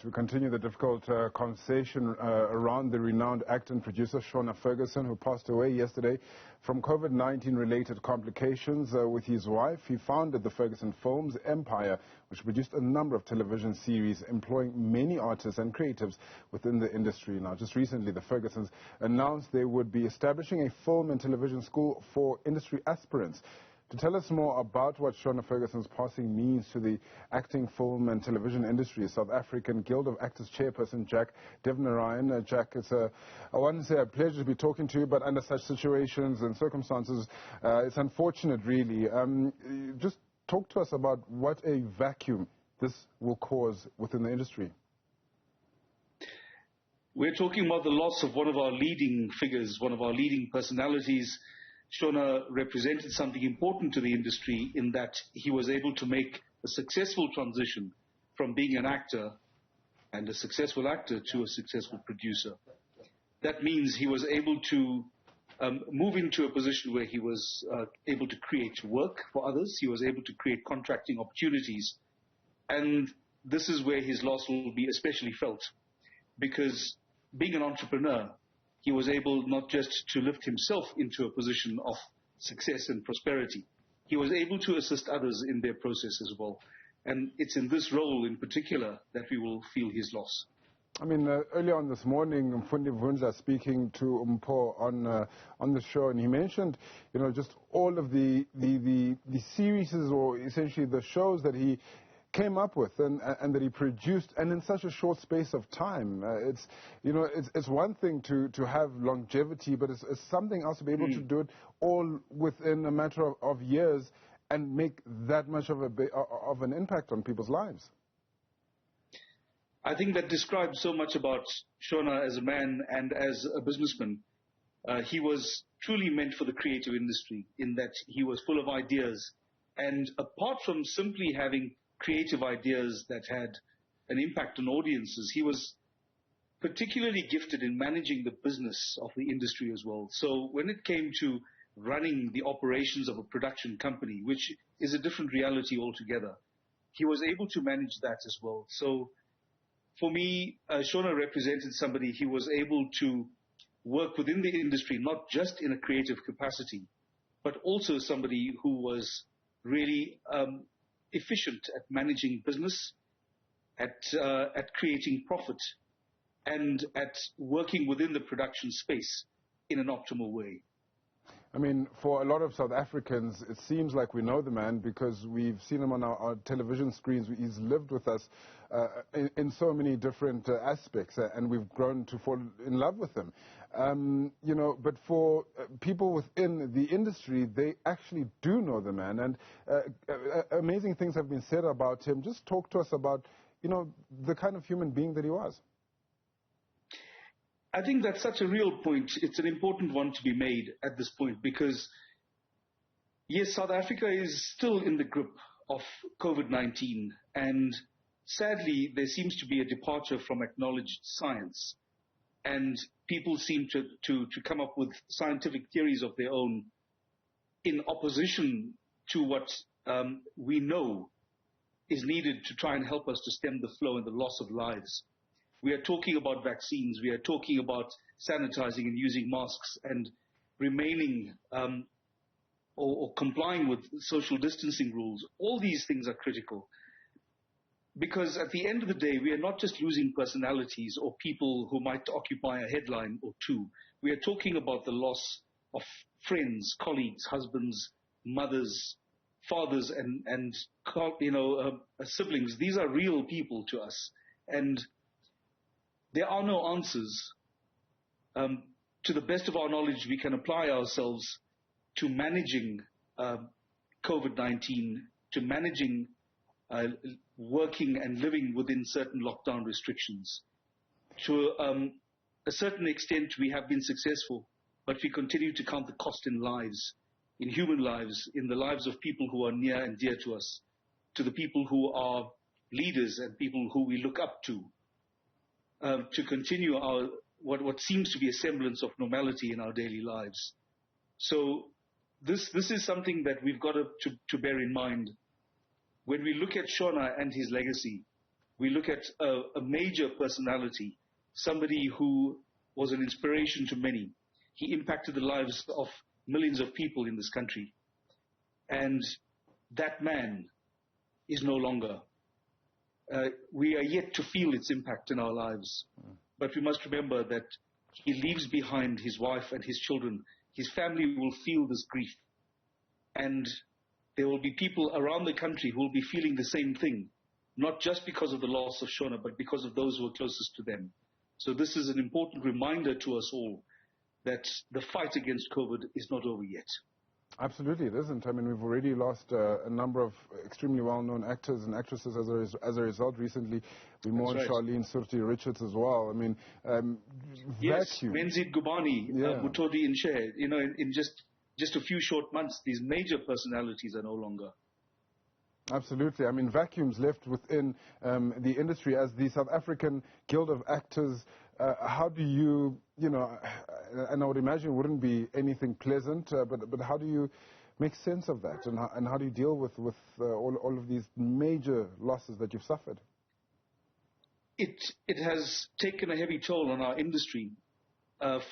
we continue the difficult conversation around the renowned actor and producer Shona Ferguson, who passed away yesterday from COVID-19 related complications. With his wife, he founded the Ferguson Films empire, which produced a number of television series employing many artists and creatives within the industry. Now, just recently, the Fergusons announced they would be establishing a film and television school for industry aspirants. To tell us more about what Shona Ferguson's passing means to the acting, film and television industry, South African Guild of Actors chairperson Jack Devnarain. Jack, it's I want to say a pleasure to be talking to you, but under such situations and circumstances, it's unfortunate really. Just talk to us about what a vacuum this will cause within the industry. We're talking about the loss of one of our leading figures, one of our leading personalities. Shona represented something important to the industry in that he was able to make a successful transition from being an actor and a successful actor to a successful producer. That means he was able to move into a position where he was able to create work for others. He was able to create contracting opportunities. And this is where his loss will be especially felt, because being an entrepreneur, he was able not just to lift himself into a position of success and prosperity, he was able to assist others in their process as well. And it's in this role in particular that we will feel his loss. I mean, earlier on this morning, Mfundi Vunza speaking to Umpo on the show, and he mentioned, you know, just all of the series or essentially the shows that he came up with and that he produced, and in such a short space of time. It's one thing to have longevity, but it's something else to be able to do it all within a matter of years and make that much of an impact on people's lives. I think that describes so much about Shona as a man and as a businessman. He was truly meant for the creative industry in that he was full of ideas, and apart from simply having creative ideas that had an impact on audiences, he was particularly gifted in managing the business of the industry as well. So when it came to running the operations of a production company, which is a different reality altogether, he was able to manage that as well. So for me, Shona represented somebody who was able to work within the industry, not just in a creative capacity, but also somebody who was really efficient at managing business, at creating profit, and at working within the production space in an optimal way. I mean, for a lot of South Africans, it seems like we know the man because we've seen him on our television screens. He's lived with us in so many different aspects, and we've grown to fall in love with him. But for people within the industry, they actually do know the man, and amazing things have been said about him. Just talk to us about, the kind of human being that he was. I think that's such a real point. It's an important one to be made at this point because, yes, South Africa is still in the grip of COVID-19, and sadly, there seems to be a departure from acknowledged science. And people seem to come up with scientific theories of their own in opposition to what we know is needed to try and help us to stem the flow and the loss of lives. We are talking about vaccines. We are talking about sanitizing and using masks and remaining or complying with social distancing rules. All these things are critical. Because at the end of the day, we are not just losing personalities or people who might occupy a headline or two. We are talking about the loss of friends, colleagues, husbands, mothers, fathers, and siblings. These are real people to us. And there are no answers. To the best of our knowledge, we can apply ourselves to managing COVID-19, to managing working and living within certain lockdown restrictions. To a certain extent, we have been successful, but we continue to count the cost in lives, in human lives, in the lives of people who are near and dear to us, to the people who are leaders and people who we look up to continue our what seems to be a semblance of normality in our daily lives. So this is something that we've got to bear in mind. When we look at Shona and his legacy, We look at a major personality, somebody who was an inspiration to many. He impacted the lives of millions of people in this country. And that man is no longer. We are yet to feel its impact in our lives. But we must remember that he leaves behind his wife and his children. His family will feel this grief. And there will be people around the country who will be feeling the same thing, not just because of the loss of Shona, but because of those who are closest to them. So this is an important reminder to us all that the fight against COVID is not over yet. Absolutely, it isn't. I mean, we've already lost a number of extremely well-known actors and actresses as a result. Recently, we mourned Charlene Surti-Richards as well. I mean, yes, vacuum. Menzit Gubani, Butodi Inshe, in just a few short months, these major personalities are no longer. Absolutely. I mean, vacuums left within the industry. As the South African Guild of Actors, how do you, and I would imagine it wouldn't be anything pleasant, but how do you make sense of that? And how do you deal with all of these major losses that you've suffered? It has taken a heavy toll on our industry.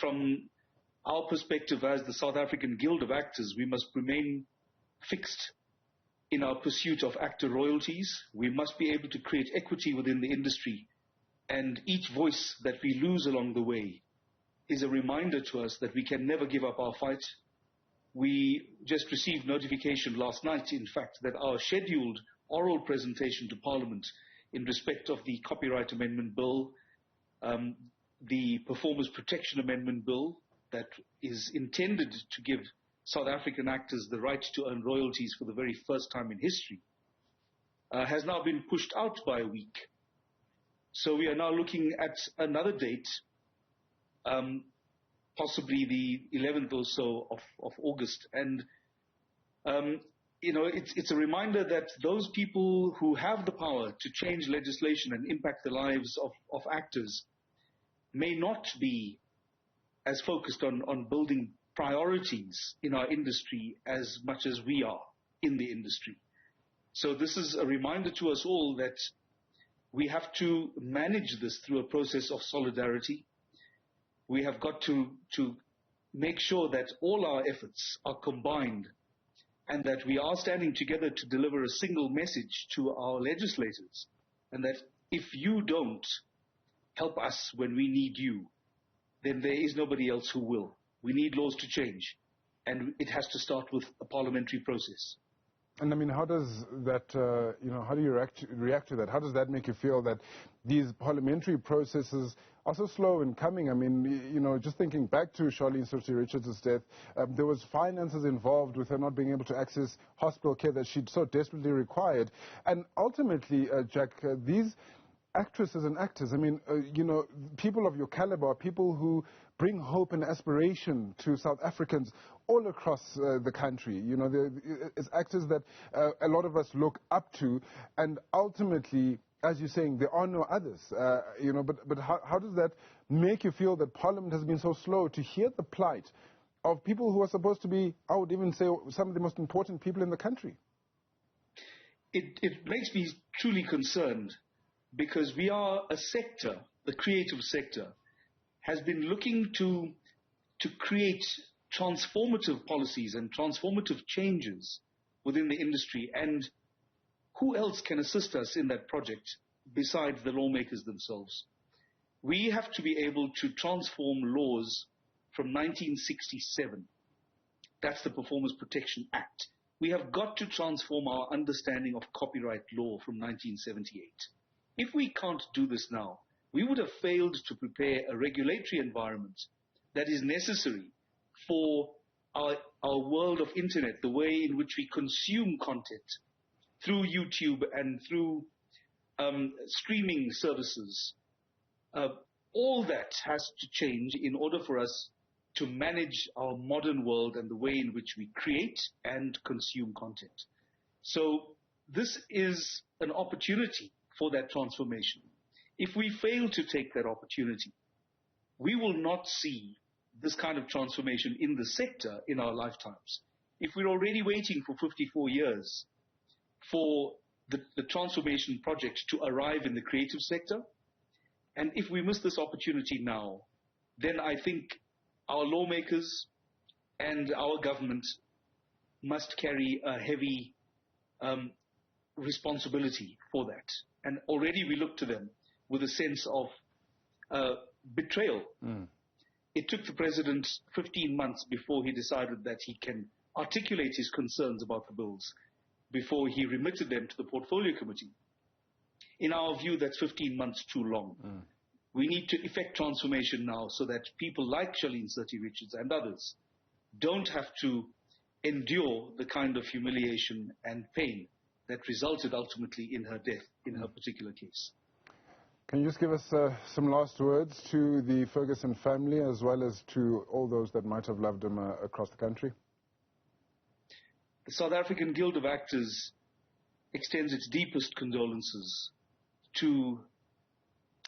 From our perspective as the South African Guild of Actors, we must remain fixed in our pursuit of actor royalties. We must be able to create equity within the industry. And each voice that we lose along the way is a reminder to us that we can never give up our fight. We just received notification last night, in fact, that our scheduled oral presentation to Parliament in respect of the Copyright Amendment Bill, the Performers Protection Amendment Bill, that is intended to give South African actors the right to earn royalties for the very first time in history, has now been pushed out by a week. So we are now looking at another date, possibly the 11th or so of August. And, it's a reminder that those people who have the power to change legislation and impact the lives of actors may not be as focused on building priorities in our industry as much as we are in the industry. So this is a reminder to us all that we have to manage this through a process of solidarity. We have got to make sure that all our efforts are combined and that we are standing together to deliver a single message to our legislators, and that if you don't help us when we need you, then there is nobody else who will. We need laws to change, and it has to start with a parliamentary process. And I mean, how does that, how do you react to that? How does that make you feel that these parliamentary processes are so slow in coming? I mean, just thinking back to Charlene Surti-Richards' death, there was finances involved with her not being able to access hospital care that she so desperately required. And ultimately, Jack, these actresses and actors, I mean, people of your caliber, people who bring hope and aspiration to South Africans all across the country. It's actors that a lot of us look up to, and ultimately, as you're saying, there are no others. But how does that make you feel that Parliament has been so slow to hear the plight of people who are supposed to be, I would even say, some of the most important people in the country? It makes me truly concerned, because we are a sector, the creative sector, has been looking to create transformative policies and transformative changes within the industry. And who else can assist us in that project besides the lawmakers themselves? We have to be able to transform laws from 1967. That's the Performers Protection Act. We have got to transform our understanding of copyright law from 1978. If we can't do this now, we would have failed to prepare a regulatory environment that is necessary for our world of internet, the way in which we consume content through YouTube and through streaming services. All that has to change in order for us to manage our modern world and the way in which we create and consume content. So this is an opportunity for that transformation. If we fail to take that opportunity, we will not see this kind of transformation in the sector in our lifetimes. If we're already waiting for 54 years for the transformation project to arrive in the creative sector. And if we miss this opportunity now, then I think our lawmakers and our government must carry a heavy responsibility for that. And already we look to them with a sense of betrayal. It took the president 15 months before he decided that he can articulate his concerns about the bills, before he remitted them to the Portfolio Committee. In our view, that's 15 months too long. We need to effect transformation now so that people like Charlene Sirty Richards and others don't have to endure the kind of humiliation and pain that resulted ultimately in her death in her particular case. Can you just give us some last words to the Ferguson family as well as to all those that might have loved him across the country? The South African Guild of Actors extends its deepest condolences to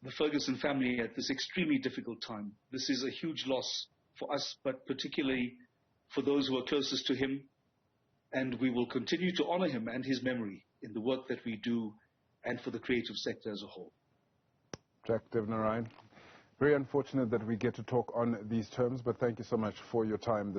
the Ferguson family at this extremely difficult time. This is a huge loss for us, but particularly for those who are closest to him. And we will continue to honor him and his memory in the work that we do and for the creative sector as a whole. Jack Devnarain, very unfortunate that we get to talk on these terms, but thank you so much for your time this